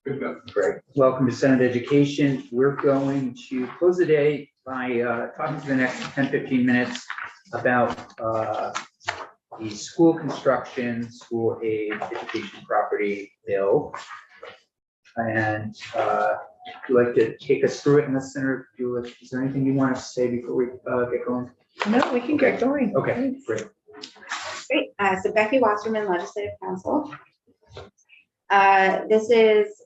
Great. Welcome to Senate Education. We're going to close the day by talking for the next 10-15 minutes about the school construction, school aid, education property bill. And if you'd like to take us through it, unless Senator Bulick, is there anything you want to say before we get going? No, we can get going. Okay, great. Great. So Becky Wasserman, Legislative Counsel. This is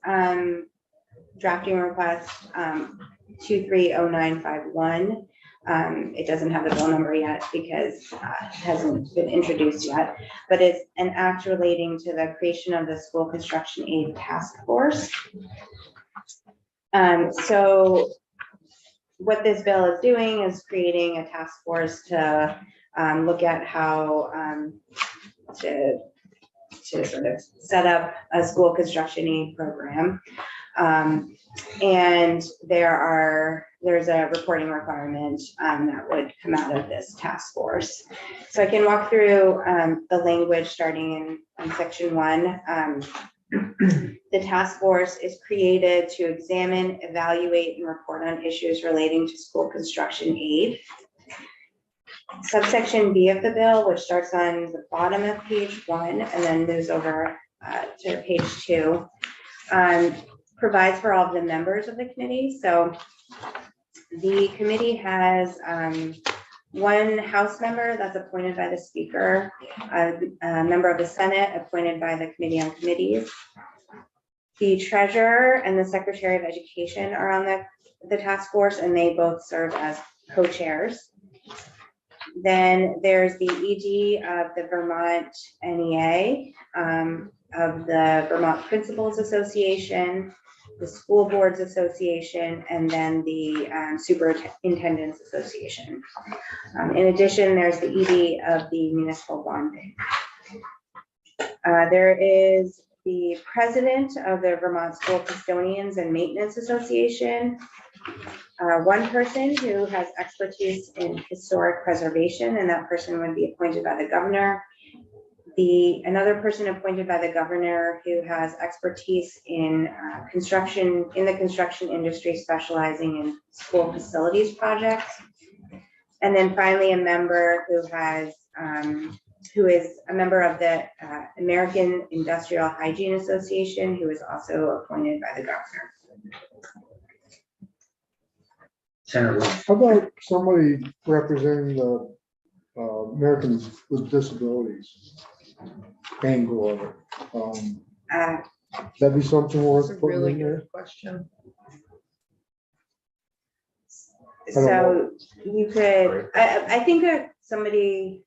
drafting request 230951. It doesn't have the bill number yet because it hasn't been introduced yet, but it's an act relating to the creation of the School Construction Aid Task Force. So what this bill is doing is creating a task force to look at how to sort of set up a school construction aid program. And there's a reporting requirement that would come out of this task force. So I can walk through the language starting in section 1. The task force is created to examine, evaluate, and report on issues relating to school construction aid. Subsection B of the bill, which starts on the bottom of page 1 and then moves over to page 2, provides for all of the members of the committee. So the committee has one House member that's appointed by the Speaker, a member of the Senate appointed by the Committee on Committees. The Treasurer and the Secretary of Education are on the task force, and they both serve as co-chairs. Then there's the ED of the Vermont NEA, of the Vermont Principals Association, the School Boards Association, and then the Superintendents Association. In addition, there's the ED of the Municipal Bonding. There is the President of the Vermont School Custodians and Maintenance Association, one person who has expertise in historic preservation, and that person would be appointed by the governor. Another person appointed by the governor who has expertise in the construction industry, specializing in school facilities projects. And then finally, a member who is a member of the American Industrial Hygiene Association, who is also appointed by the governor. Senator, How about somebody representing the Americans with Disabilities angle of it? That'd be something That's a worth putting really in there. good question. So you could, I think somebody,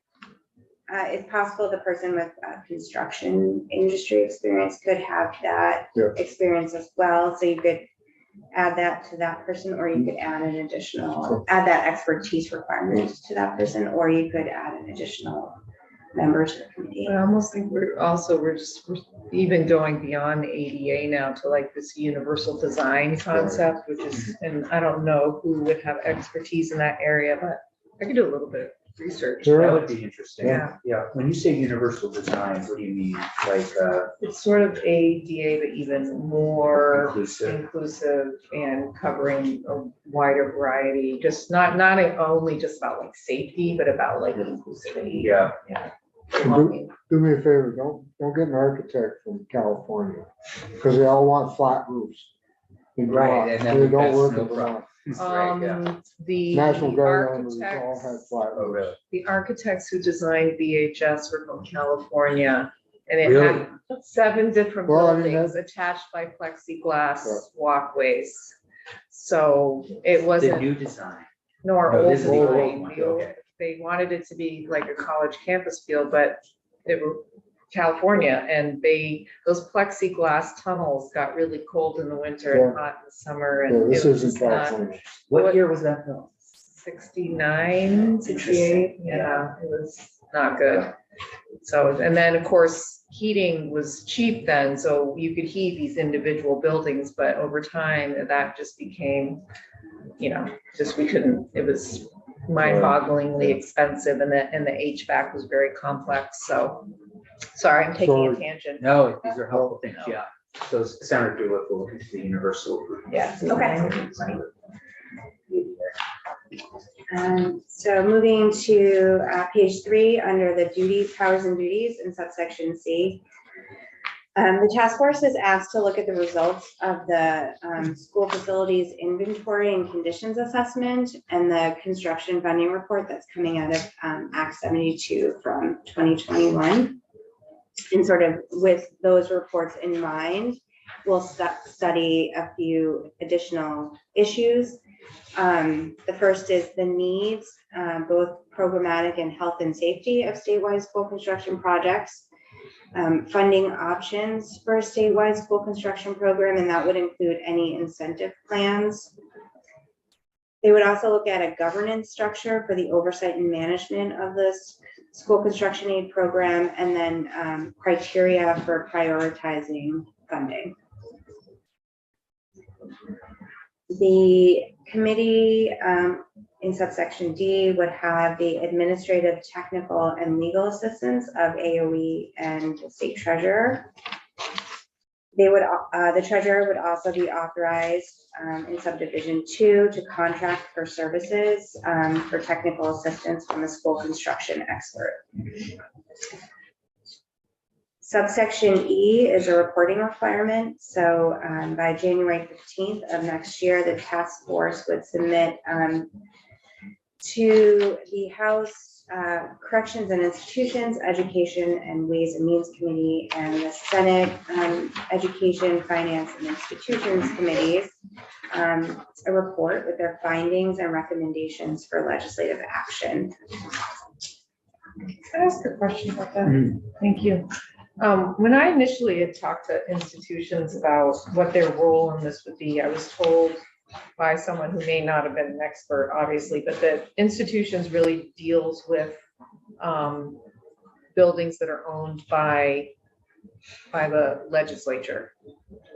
it's possible the person with construction industry experience could have that experience as well. So you could add that to that person, or you could add an additional, add that expertise requirement to that person, or you could add an additional member to the committee. I almost think we're even going beyond the ADA now to like this universal design concept, which is, and I don't know who would have expertise in that area, but I could do a little bit of research. that would be interesting. Yeah. Yeah. When you say universal design, what do you mean? Like It's sort of ADA, but even more inclusive? and covering a wider variety, just not only just about like safety, but about like inclusivity. Yeah. Do me a favor, don't get an architect from California, because they all want flat roofs. in Right, Vermont. and then They don't that's work no in Vermont. Right, yeah. The National Guard members all had architects, flat Oh, roofs. really? the architects who designed VHS were from California, and it Really? had 7 different Well, I mean, buildings attached by plexiglass walkways. So it The wasn't, new design. nor No, old this is the old design. one, The old- okay. They wanted it to be like a college campus feel, but they were California, and those plexiglass tunnels got really cold in the winter and Yeah. hot in the summer, Yeah, and this it was isn't just not California. What year was that built? 69, 68, Interesting. yeah, it was not good. So, and then of course, heating was cheap then, so you could heat these individual buildings, but over time, that just became, just we couldn't, it was mind-bogglingly expensive, and the HVAC was very complex, so, sorry, I'm taking a Sorry. tangent. No, these are helpful things, No. yeah. So Senator Doolittle will look into the universal. approval. Yeah. Okay. So moving to page 3, under the duties, powers and duties in subsection C. The task force is asked to look at the results of the school facilities inventory and conditions assessment and the construction funding report that's coming out of Act 72 from 2021. And sort of with those reports in mind, we'll study a few additional issues. The first is the needs, both programmatic and health and safety of statewide school construction projects. Funding options for a statewide school construction program, and that would include any incentive plans. They would also look at a governance structure for the oversight and management of this school construction aid program, and then criteria for prioritizing funding. The committee in subsection D would have the administrative, technical, and legal assistance of AOE and the state treasurer. They would, the treasurer would also be authorized in subdivision 2 to contract for services for technical assistance from a school construction expert. Subsection E is a reporting requirement. So by January 15th of next year, the task force would submit to the House Corrections and Institutions, Education and Ways and Means Committee, and the Senate Education, Finance and Institutions Committees a report with their findings and recommendations for legislative action. Can I ask a question about that? Thank you. When I initially had talked to institutions about what their role in this would be, I was told by someone who may not have been an expert, obviously, but that institutions really deals with buildings that are owned by the legislature.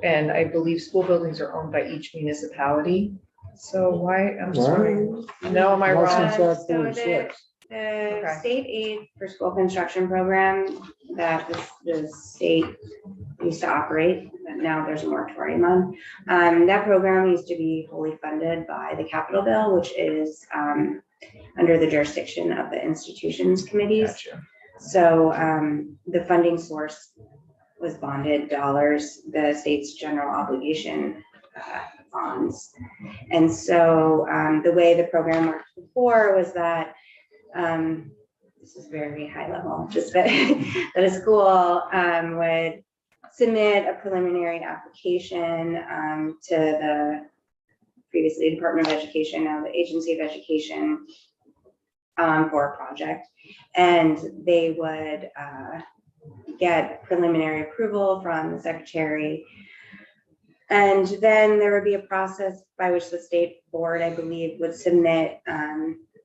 And I believe school buildings are owned by each municipality. So why, I'm sorry. No, am I Not wrong? since Act So 46. The Okay. state aid for school construction program that the state used to operate, but now there's a moratorium on. That program used to be wholly funded by the Capitol Bill, which is under the jurisdiction of the institutions committees. Gotcha. So the funding source was bonded dollars, the state's general obligation bonds. And so the way the program worked before was that this is very high level, just that, that a school would submit a preliminary application to the previously Department of Education, now the Agency of Education, for a project. And they would get preliminary approval from the secretary. And then there would be a process by which the state board, I believe, would submit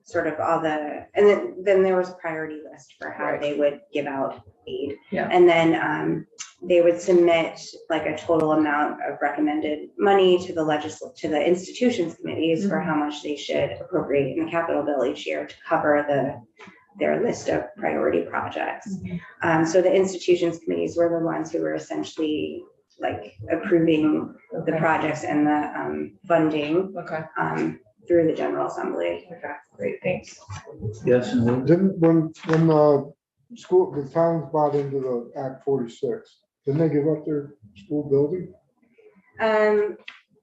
sort of all the, and then there was a priority list for how Right. they would give out aid. Yeah. And then they would submit like a total amount of recommended money to the institutions committees for how much they should appropriate in the Capitol Bill each year to cover their list of priority projects. So the institutions committees were the ones who were essentially like approving the Okay. projects and the funding Okay. through the General Assembly. Okay. Great. Thanks. Yes, and Didn't, when the towns bought into the Act 46, didn't they give up their school building?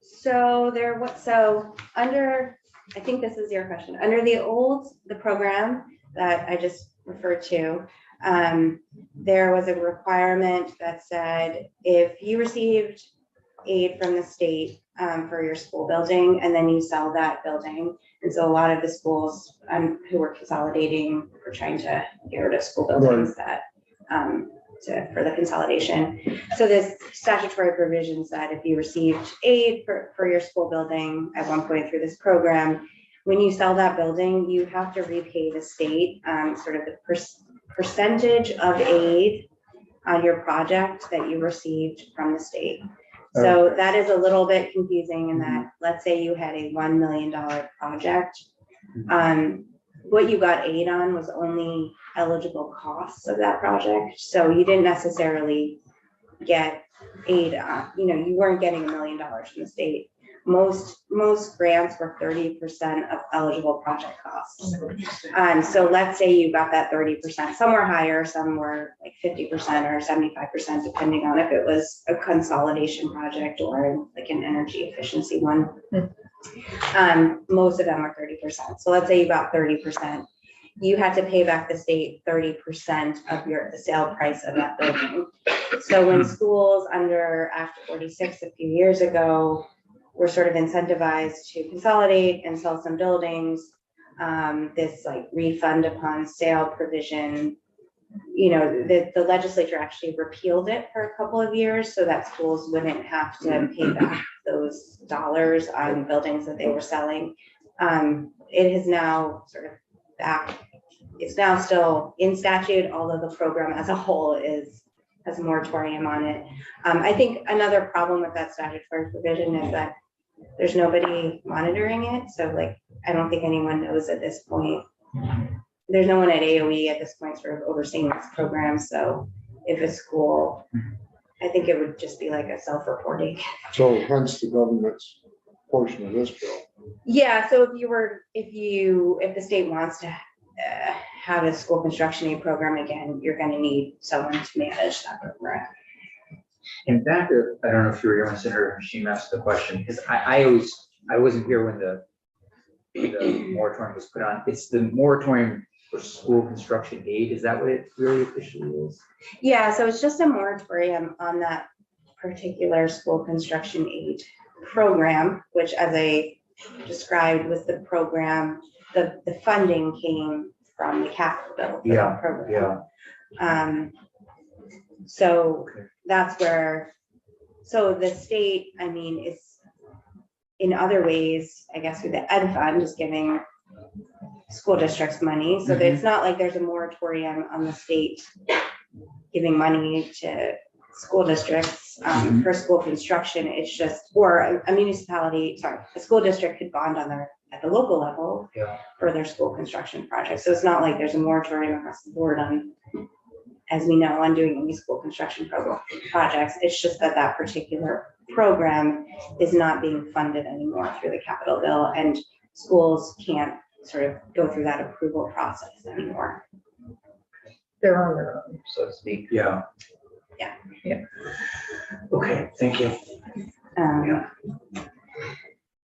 So under, I think this is your question, under the program that I just referred to, there was a requirement that said if you received aid from the state for your school building and then you sell that building. And so a lot of the schools who were consolidating were trying to get rid of school buildings that for the consolidation. So this statutory provision said if you received aid for your school building at one point through this program, when you sell that building, you have to repay the state sort of the percentage of aid on your project that you received from the state. So that is a little bit confusing in that, let's say you had a $1 million project. What you got aid on was only eligible costs of that project. So you didn't necessarily get aid, you weren't getting $1 million from the state. Most grants were 30% of eligible project costs. So let's say you got that 30%, some were higher, some were like 50% or 75%, depending on if it was a consolidation project or like an energy efficiency one. Most of them are 30%. So let's say you got 30%. You had to pay back the state 30% of the sale price of that building. So when schools under Act 46 a few years ago were sort of incentivized to consolidate and sell some buildings, this like refund upon sale provision, the legislature actually repealed it for a couple of years so that schools wouldn't have to pay back those dollars on buildings that they were selling. It is now sort of back. It's now still in statute, although the program as a whole has a moratorium on it. I think another problem with that statutory provision is that there's nobody monitoring it. So like, I don't think anyone knows at this point. There's no one at AOE at this point sort of overseeing this program. So if a school, I think it would just be like a self-reporting. So hence the government's portion of this bill. Yeah, so if the state wants to have a school construction aid program again, you're going to need someone to manage that program. In fact, I don't know if you were here when Senator Hashim asked the question, because I wasn't here when the moratorium was put on. It's the moratorium for school construction aid. Is that what it really officially is? Yeah, so it's just a moratorium on that particular school construction aid program, which, as I described, was the program, the funding came from the capital bill for that program. Yeah. So that's where, so the state, I mean, is in other ways, I guess, through the ed fund is giving school districts money. So it's not like there's a moratorium on the state giving money to school districts for school construction. It's just, or a municipality, sorry, a school district could bond on at the local level for their school construction projects. So it's not like there's a moratorium across the board on, as we know, on doing any school construction projects. It's just that particular program is not being funded anymore through the capital bill, and schools can't sort of go through that approval process anymore. They're on their own, so to speak. Yeah. Okay, thank you.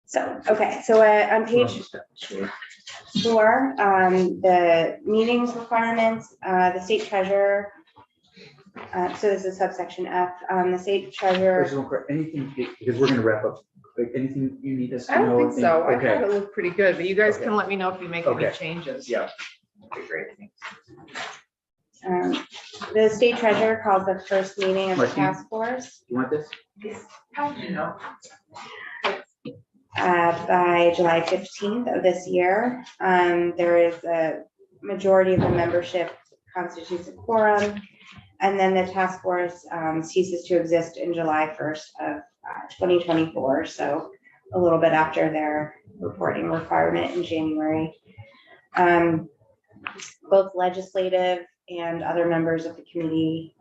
So on page 4, the meetings requirements, the state treasurer. So this is subsection F. The state treasurer. Anything, because we're going to wrap up. Like anything you need us to I know? don't think so. I Okay. thought it looked pretty good, but you guys Okay. can let me know if you make any Okay. changes. Yeah. Okay, great. The state treasurer calls the first meeting of the Martine? task force You want this? by July 15th of this year. There is a majority of the membership constitutes a quorum, and then the task force ceases to exist in July 1st of 2024. So a little bit after their reporting requirement in January. Both legislative and other members of the committee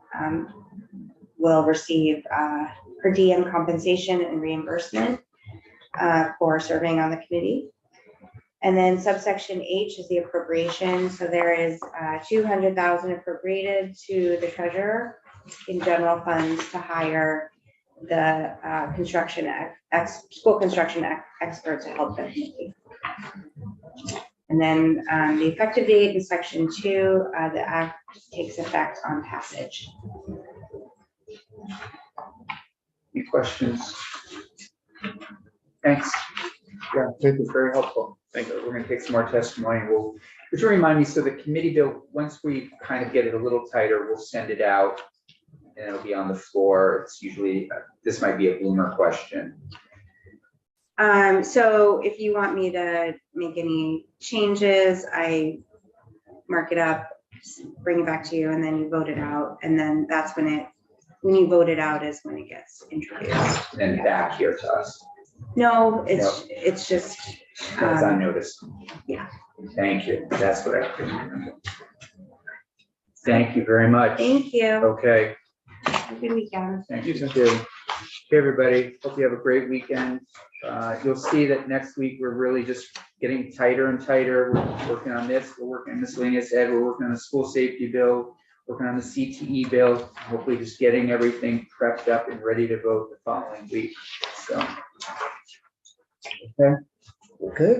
will receive per diem compensation and reimbursement for serving on the committee. And then subsection H is the appropriation. So there is $200,000 appropriated to the treasurer in general funds to hire the school construction expert to help the committee. And then the effective date in section 2, the act takes effect on passage. Any questions? Thanks. Yeah, thank you. Very helpful. Thank you. We're going to take some more testimony. Which will remind me, so the committee bill, once we kind of get it a little tighter, we'll send it out and it'll be on the floor. It's usually, this might be a Bloomer question. So if you want me to make any changes, I mark it up, bring it back to you, and then you vote it out. And then that's when you vote it out is when it gets introduced. And back here to us. No, it's just. As I noticed. Yeah. Thank you. That's what I couldn't remember. Thank you very much. Thank you. Okay. Have a good weekend. Thank you. Okay, everybody. Hope you have a great weekend. You'll see that next week, we're really just getting tighter and tighter. We're working on this, we're working on miscellaneous ed, we're working on the school safety bill, working on the CTE bill, hopefully just getting everything prepped up and ready to vote the following week. So. Okay. Okay.